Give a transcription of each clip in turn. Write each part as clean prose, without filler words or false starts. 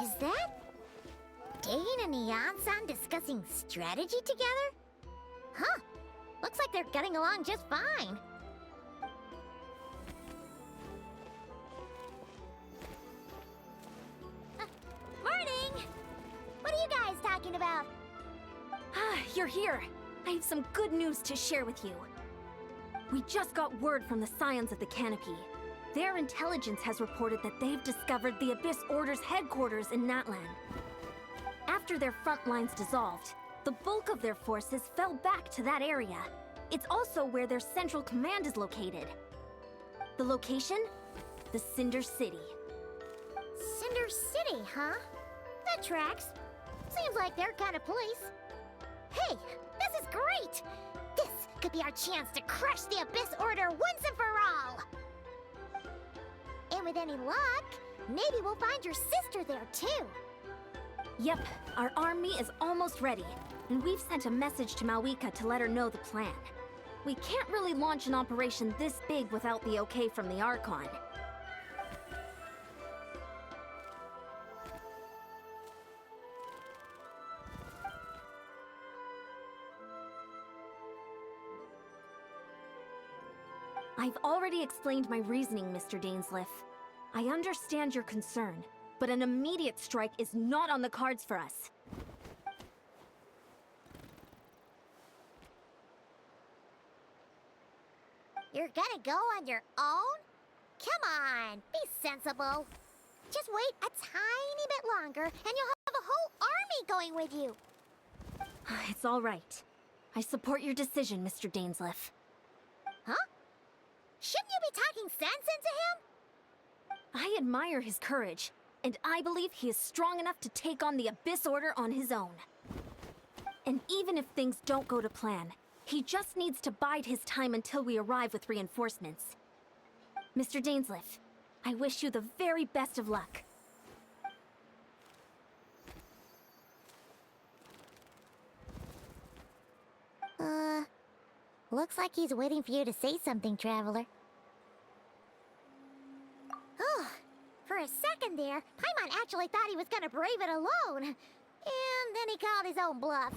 Is that Dane and Eon-san discussing strategy together? Huh. Looks like they're getting along just fine. Morning! What are you guys talking about? Ah, you're here. I have some good news to share with you. We just got word from the Scions of the Canopy. Their intelligence has reported that they've discovered the Abyss Order's headquarters in Natlan. After their front lines dissolved, the bulk of their forces fell back to that area. It's also where their central command is located. The location? The Cinder City. Cinder City, huh? That tracks. Seems like their kind of place. Hey, this is great! This could be our chance to crush the Abyss Order once and for all! And with any luck, maybe we'll find your sister there too. Yep, our army is almost ready, and we've sent a message to Malwika to let her know the plan. We can't really launch an operation this big without the okay from the Archon. I've already explained my reasoning, Mr. Dainsleif. I understand your concern, but an immediate strike is not on the cards for us. You're gonna go on your own? Come on, be sensible. Just wait a tiny bit longer and you'll have a whole army going with you. It's all right. I support your decision, Mr. Dainsleif. Huh? Shouldn't you be talking sense into him? I admire his courage, and I believe he is strong enough to take on the Abyss Order on his own. And even if things don't go to plan, he just needs to bide his time until we arrive with reinforcements. Mr. Dainsleif, I wish you the very best of luck. Looks like he's waiting for you to say something, Traveler. Oh, for a second there, Paimon actually thought he was gonna brave it alone. And then he called his own bluff.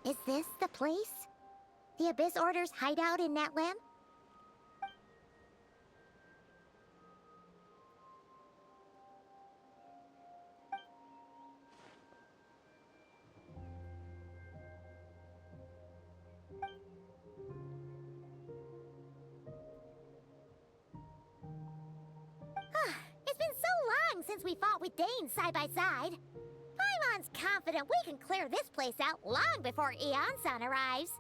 Is this the place? The Abyss Order's hideout in Natlan? It's been so long since we fought with Dane side by side. Paimon's confident we can clear this place out long before Eon-san arrives.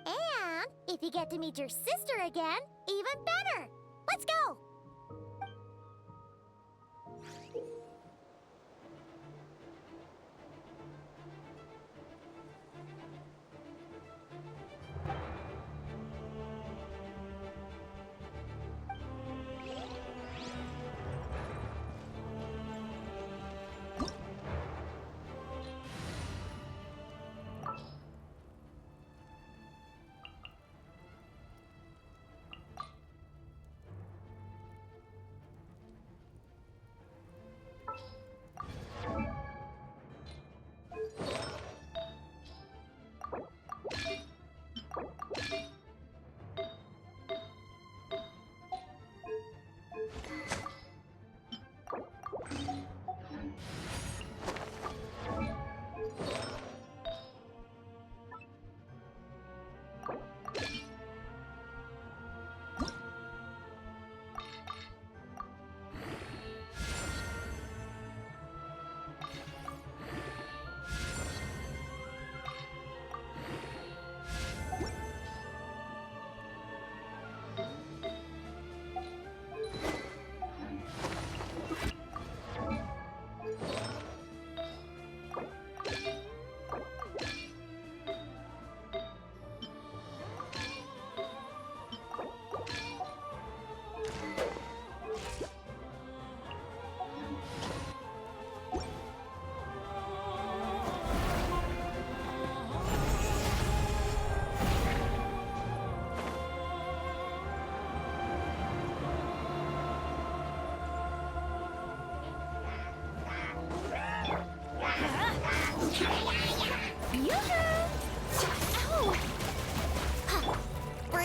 And if you get to meet your sister again, even better. Let's go!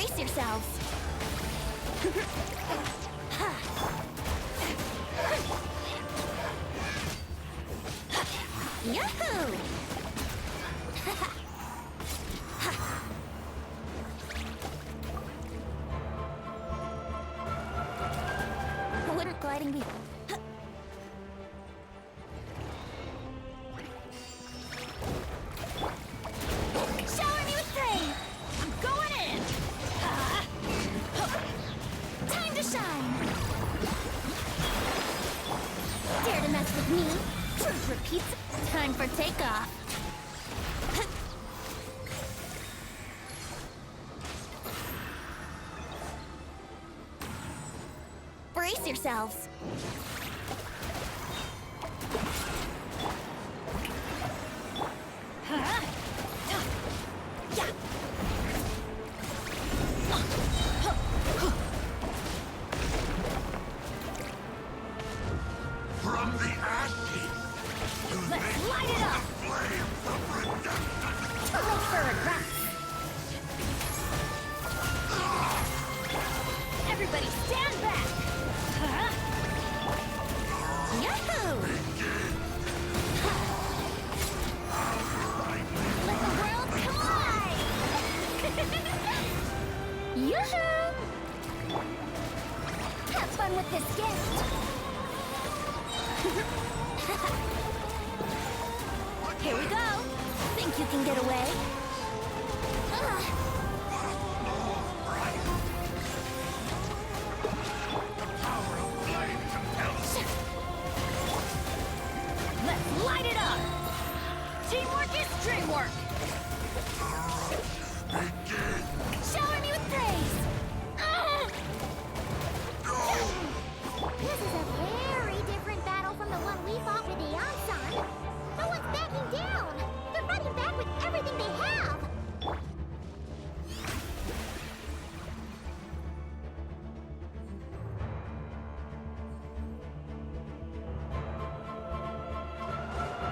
Brace yourselves. Yahoo! Wouldn't gliding be... Shower me with praise! I'm going in! Time to shine! Dare to mess with me? Truth repeats. Time for takeoff. Brace yourselves. From the ashes to Let's light it up! flames of redemption. Too late for regrets. Everybody stand back! Yahoo! Let the world collide! Yoo-hoo! Have fun with this gift! Here we go! Think you can get away? Power of flame compels. Let's light it up! Teamwork is dreamwork! Begin. Shower me with praise! This is a very different battle from the one we fought with Eon-san. No one's backing down. They're fighting back with everything they have.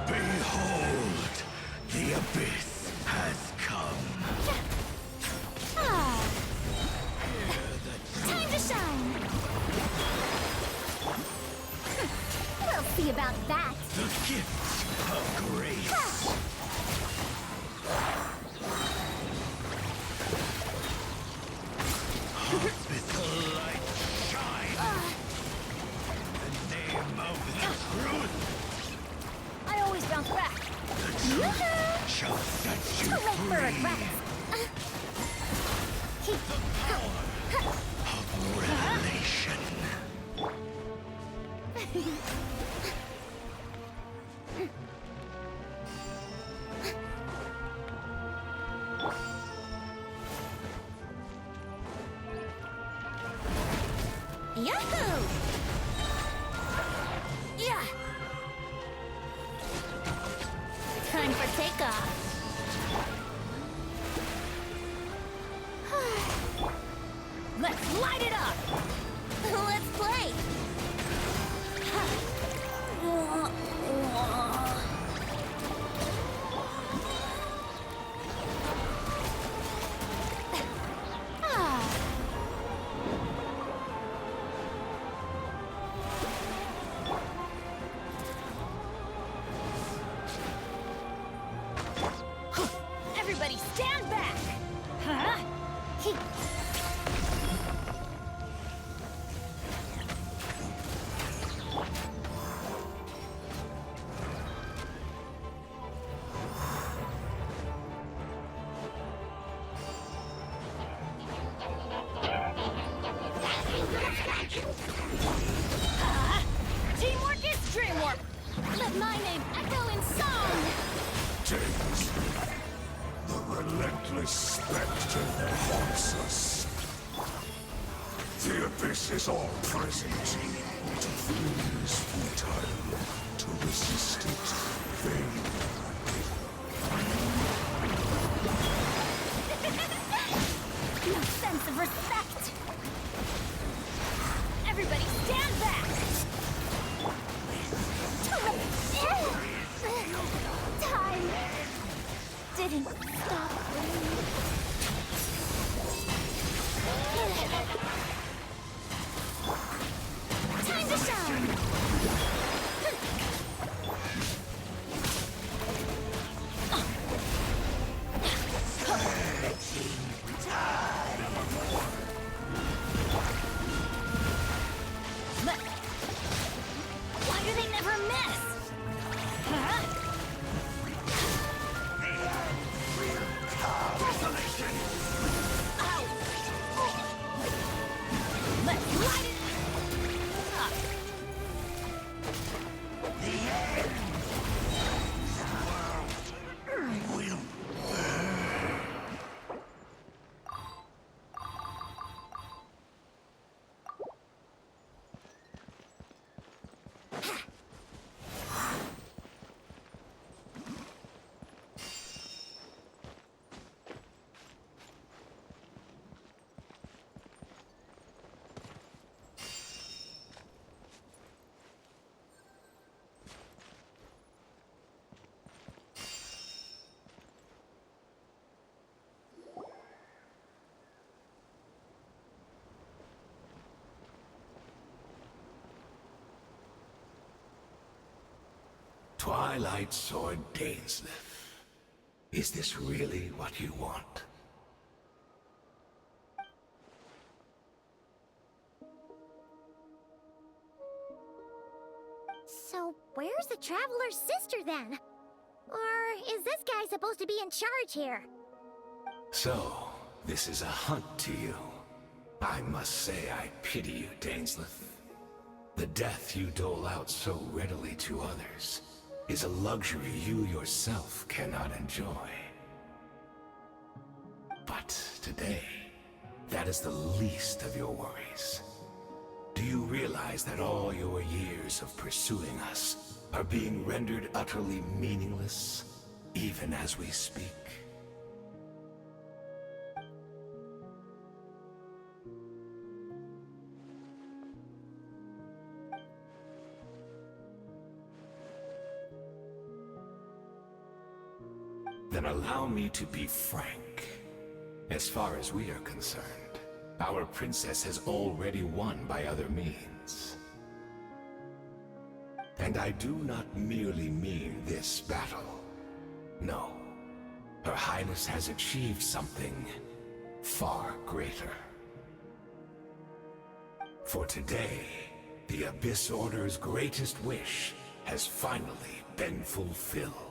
Behold, the abyss has come. Ah, time to shine! We'll see about that. The gift of grace. With the light shine. The name of the truth. I always bounce back. The truth shall set you Too late for free. regrets. Of revelation. Yahoo! Yeah! Time for takeoff. Let's light it up! Let's play! Everybody stand back! Huh? Teamwork is dreamwork! Let my name echo in song! Dainsleif, the relentless spectre that haunts us. The abyss is all present. To flee is futile. To resist it, vain. No sense of respect! Everybody stand back! Time didn't stop. Twilight Sword Dainsleif. Is this really what you want? So, where's the Traveler's sister then? Or is this guy supposed to be in charge here? So, this is a hunt to you. I must say I pity you, Dainsleif. The death you dole out so readily to others is a luxury you yourself cannot enjoy. But today, that is the least of your worries. Do you realize that all your years of pursuing us are being rendered utterly meaningless, even as we speak? Then allow me to be frank. As far as we are concerned, our princess has already won by other means. And I do not merely mean this battle. No. Her Highness has achieved something far greater. For today, the Abyss Order's greatest wish has finally been fulfilled.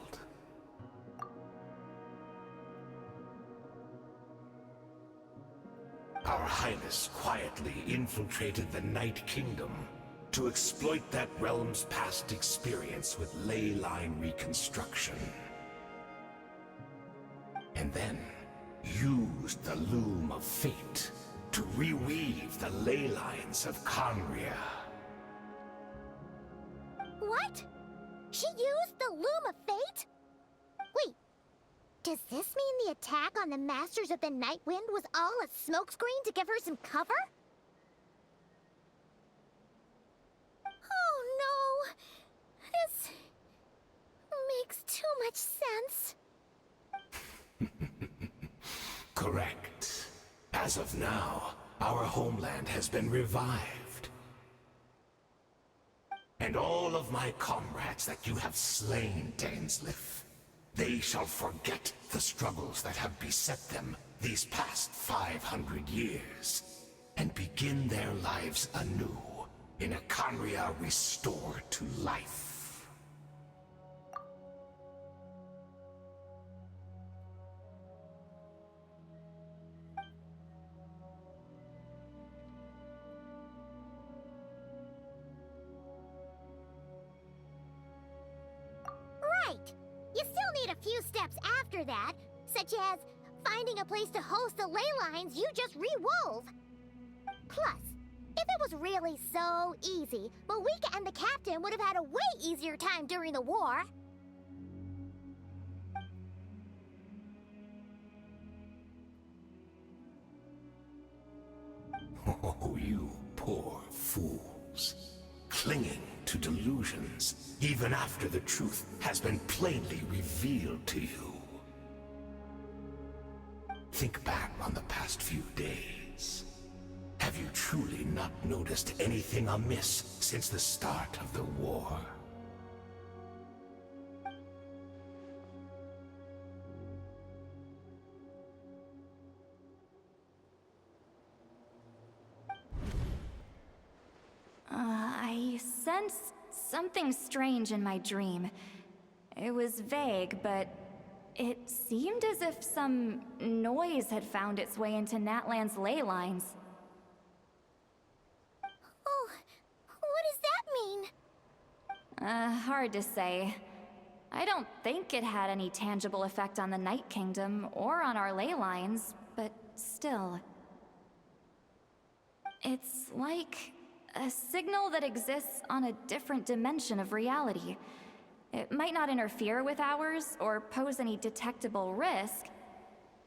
Our Highness quietly infiltrated the Night Kingdom to exploit that realm's past experience with ley line reconstruction. And then used the Loom of Fate to reweave the ley lines of Conria. What? She used the Loom of Fate? Wait, does this mean the attack on the Masters of the Night Wind was all a smokescreen to give her some cover? Oh no! This makes too much sense. Correct. As of now, our homeland has been revived. And all of my comrades that you have slain, Dainsleif, they shall forget the struggles that have beset them these past 500 years, and begin their lives anew in a Conria restored to life. Right. You still need a few steps after that, such as finding a place to host the ley lines you just re-wove. Plus, if it was really so easy, Malika and the captain would have had a way easier time during the war. Oh, you poor fools. Clinging to delusions, even after the truth has been plainly revealed to you. Think back on the past few days. Have you truly not noticed anything amiss since the start of the war? I sensed something strange in my dream. It was vague, but it seemed as if some noise had found its way into Natlan's ley lines. Oh, what does that mean? Hard to say. I don't think it had any tangible effect on the Night Kingdom or on our ley lines, but still. It's like a signal that exists on a different dimension of reality. It might not interfere with ours or pose any detectable risk,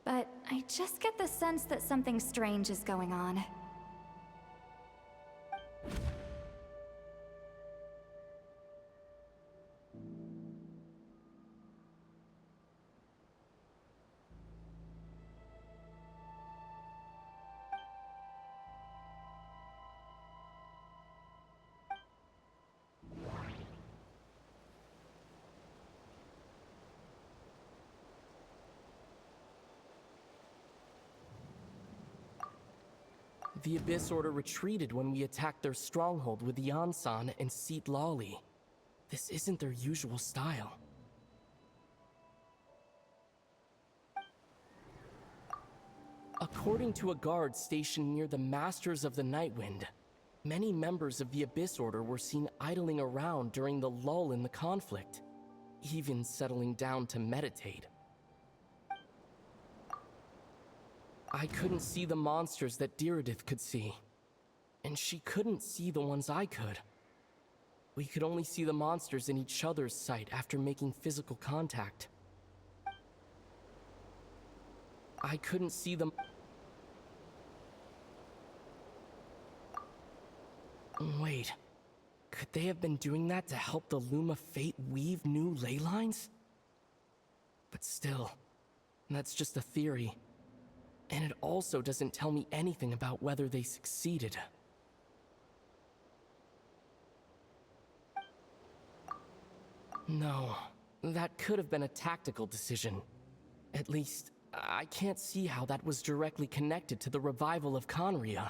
but I just get the sense that something strange is going on. The Abyss Order retreated when we attacked their stronghold with Yansan and Seat Lawley. This isn't their usual style. According to a guard stationed near the Masters of the Nightwind, many members of the Abyss Order were seen idling around during the lull in the conflict, even settling down to meditate. I couldn't see the monsters that Diridith could see, and she couldn't see the ones I could. We could only see the monsters in each other's sight after making physical contact. I couldn't see them. Wait, could they have been doing that to help the Luma Fate weave new ley lines? But still, that's just a theory. And it also doesn't tell me anything about whether they succeeded. No, that could have been a tactical decision. At least, I can't see how that was directly connected to the revival of Conria.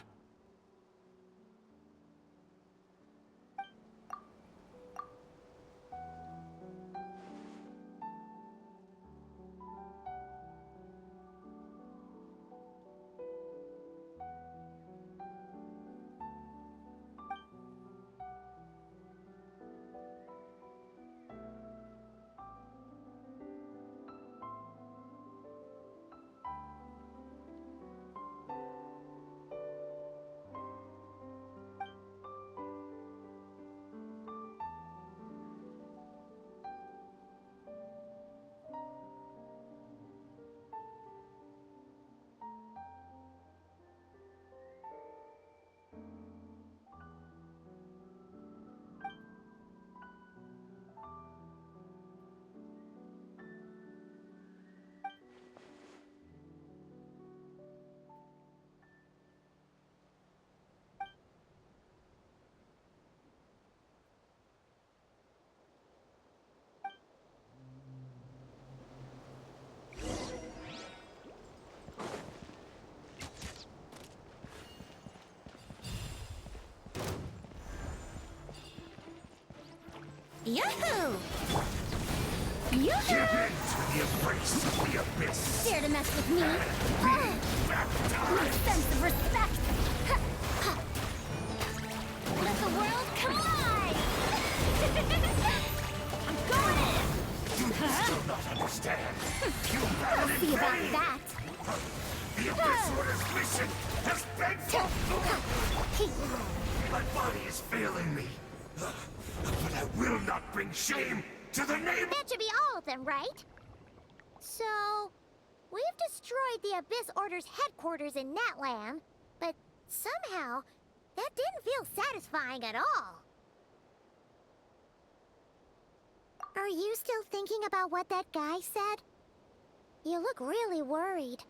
Yoo-hoo! Give in Yoo-hoo! to the embrace of the abyss. Dare to mess with me? My sense of respect! Let the world collide! I'm going in! You still not understand. You I'll have see about that! The Abyss Order's mission has been fulfilled. My body is failing me. But I will not bring shame to the name. That should be all of them, right? So, we've destroyed the Abyss Order's headquarters in Natlan, but somehow, that didn't feel satisfying at all. Are you still thinking about what that guy said? You look really worried.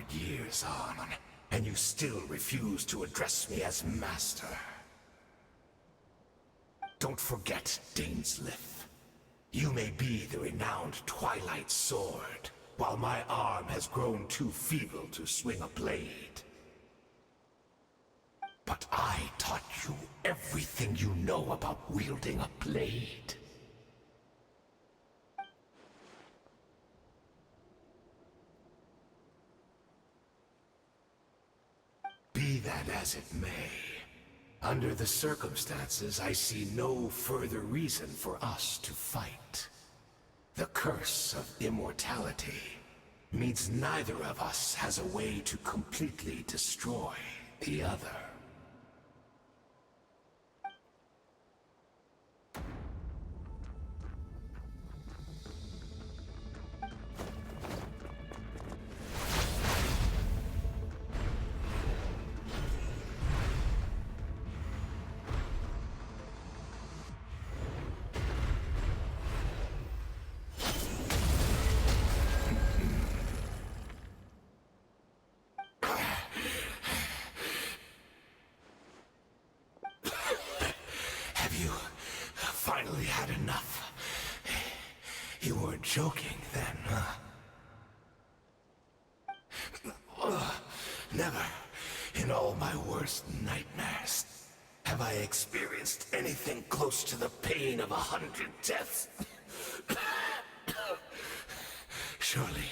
Years on, and you still refuse to address me as master. Don't forget, dainsleif. You may be the renowned Twilight Sword, while my arm has grown too feeble to swing a blade. But I taught you everything you know about wielding a blade. as it may, under the circumstances, I see no further reason for us to fight. The curse of immortality means neither of us has a way to completely destroy the other. Finally had enough. You weren't joking then, huh? Never, in all my worst nightmares, have I experienced anything close to the pain of 100 deaths. Surely,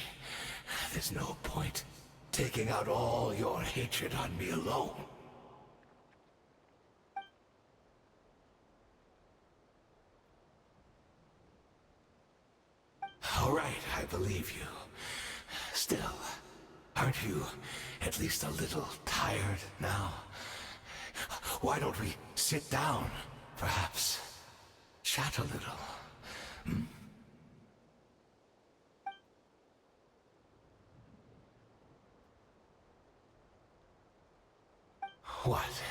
there's no point taking out all your hatred on me alone. All right, I believe you. Still, aren't you at least a little tired now? Why don't we sit down, perhaps? Chat a little. Hmm? What?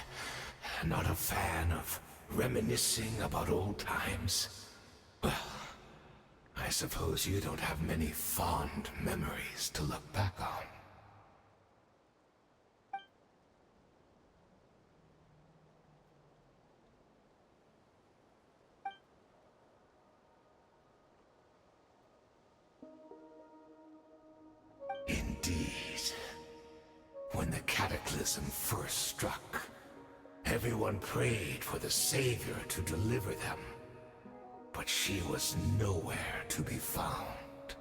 Not a fan of reminiscing about old times? Well, I suppose you don't have many fond memories to look back on. Indeed. When the cataclysm first struck, everyone prayed for the Savior to deliver them. But she was nowhere to be found.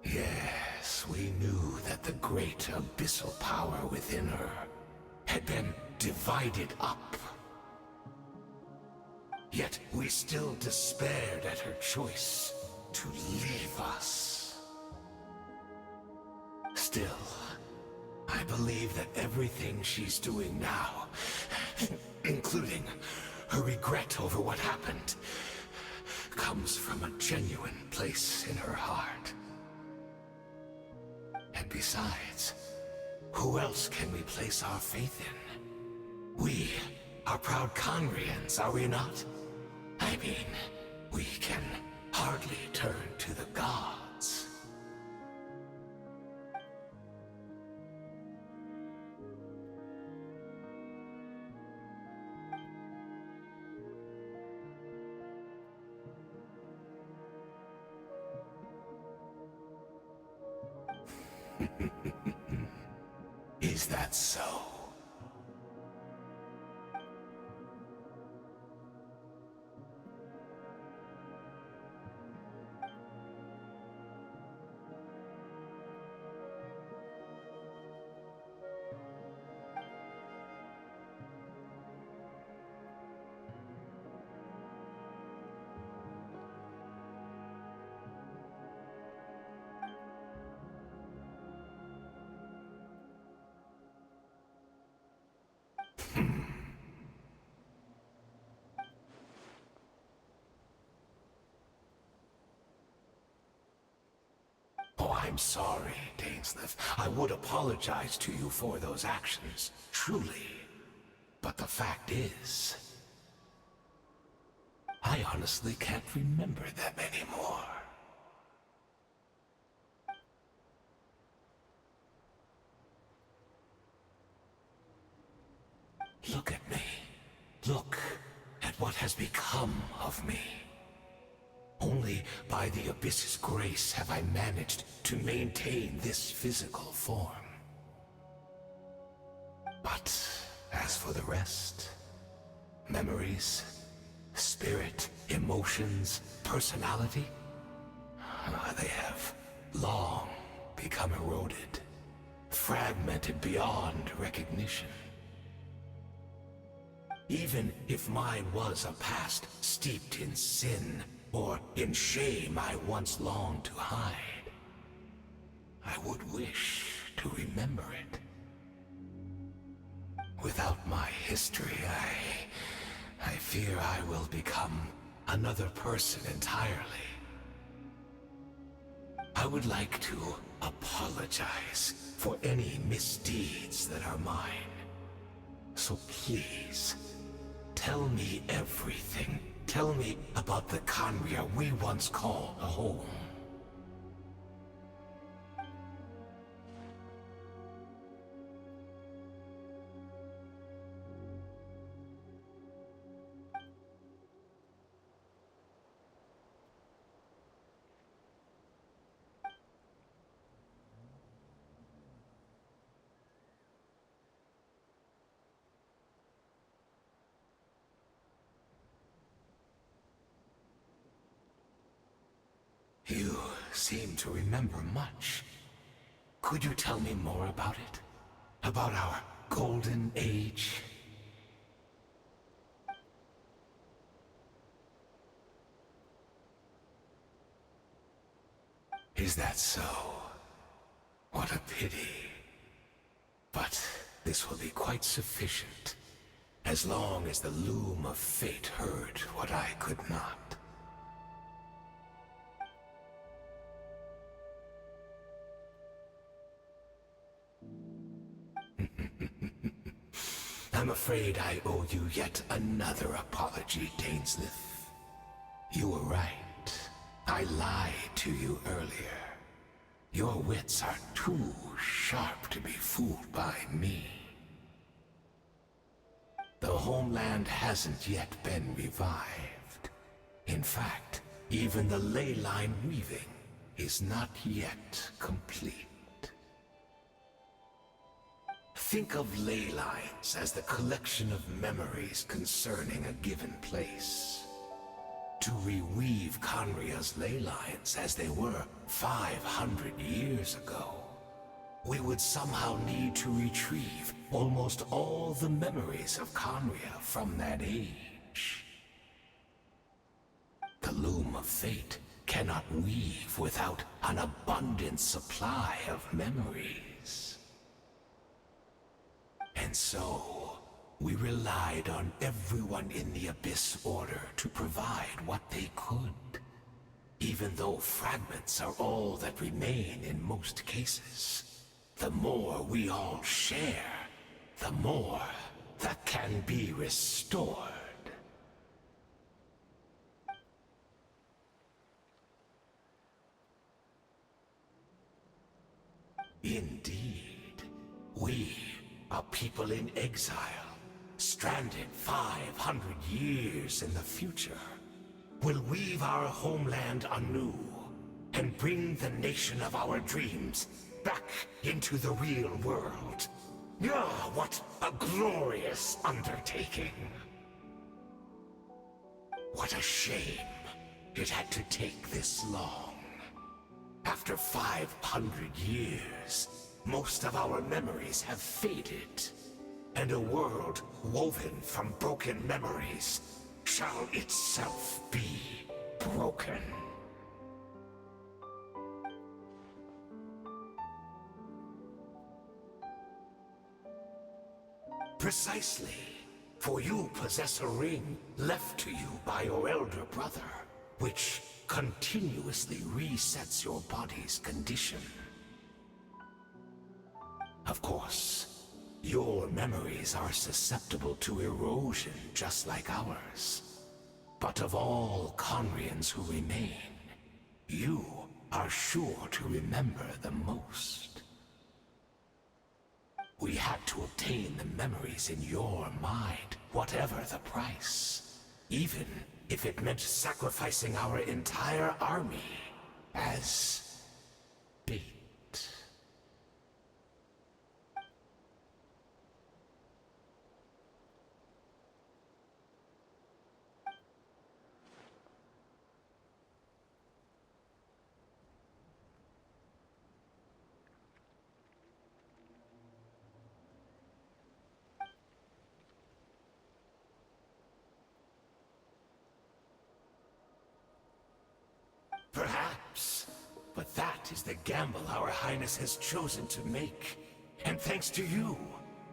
Yes, we knew that the great abyssal power within her had been divided up. Yet we still despaired at her choice to leave us. Still, I believe that everything she's doing now, including her regret over what happened, comes from a genuine place in her heart. And besides, who else can we place our faith in? We are proud Conrians, are we not? I mean, we can hardly turn to the gods. Is that so? Oh, I'm sorry, dainsleif. I would apologize to you for those actions, truly. But the fact is, I honestly can't remember them anymore. Look at me. Look at what has become of me. Only by the Abyss's grace have I managed to maintain this physical form. But as for the rest, memories, spirit, emotions, personality, they have long become eroded. fragmented beyond recognition. Even if mine was a past steeped in sin, or in shame I once longed to hide, I would wish to remember it. Without my history, I fear I will become another person entirely. I would like to apologize for any misdeeds that are mine. So please, tell me everything. Tell me about the Khaenri'ah we once called a home. You seem to remember much. Could you tell me more about it? About our golden age? Is that so? What a pity. But this will be quite sufficient, as long as the loom of fate heard what I could not. I'm afraid I owe you yet another apology, dainsleif. You were right. I lied to you earlier. Your wits are too sharp to be fooled by me. The homeland hasn't yet been revived. In fact, even the ley line weaving is not yet complete. Think of ley lines as the collection of memories concerning a given place. To reweave Khaenri'ah's ley lines as they were 500 years ago, we would somehow need to retrieve almost all the memories of Khaenri'ah from that age. The loom of fate cannot weave without an abundant supply of memories. And so, we relied on everyone in the Abyss Order to provide what they could. Even though fragments are all that remain in most cases, the more we all share, the more that can be restored. Indeed, we, a people in exile, stranded 500 years in the future, will weave our homeland anew and bring the nation of our dreams back into the real world. Ah, what a glorious undertaking! What a shame it had to take this long. After 500 years, most of our memories have faded, and a world woven from broken memories shall itself be broken. Precisely, for you possess a ring left to you by your elder brother, which continuously resets your body's condition. Of course, your memories are susceptible to erosion just like ours. But of all Khaenri'ahs who remain, you are sure to remember the most. We had to obtain the memories in your mind, whatever the price. Even if it meant sacrificing our entire army as bait. That is the gamble our Highness has chosen to make. And thanks to you,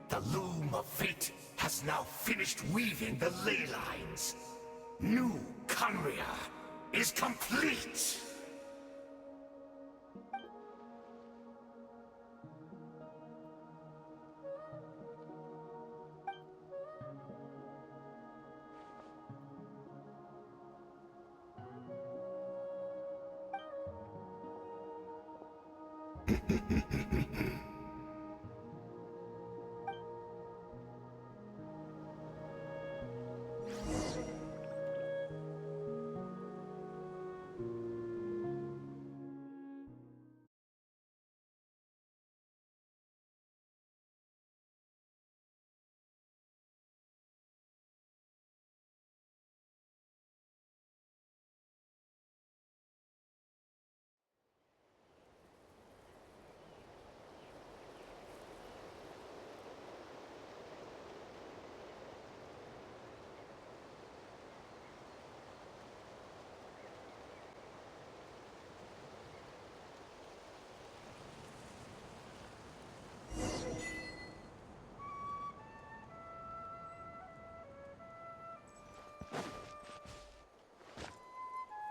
the loom of fate has now finished weaving the ley lines. New Conria is complete!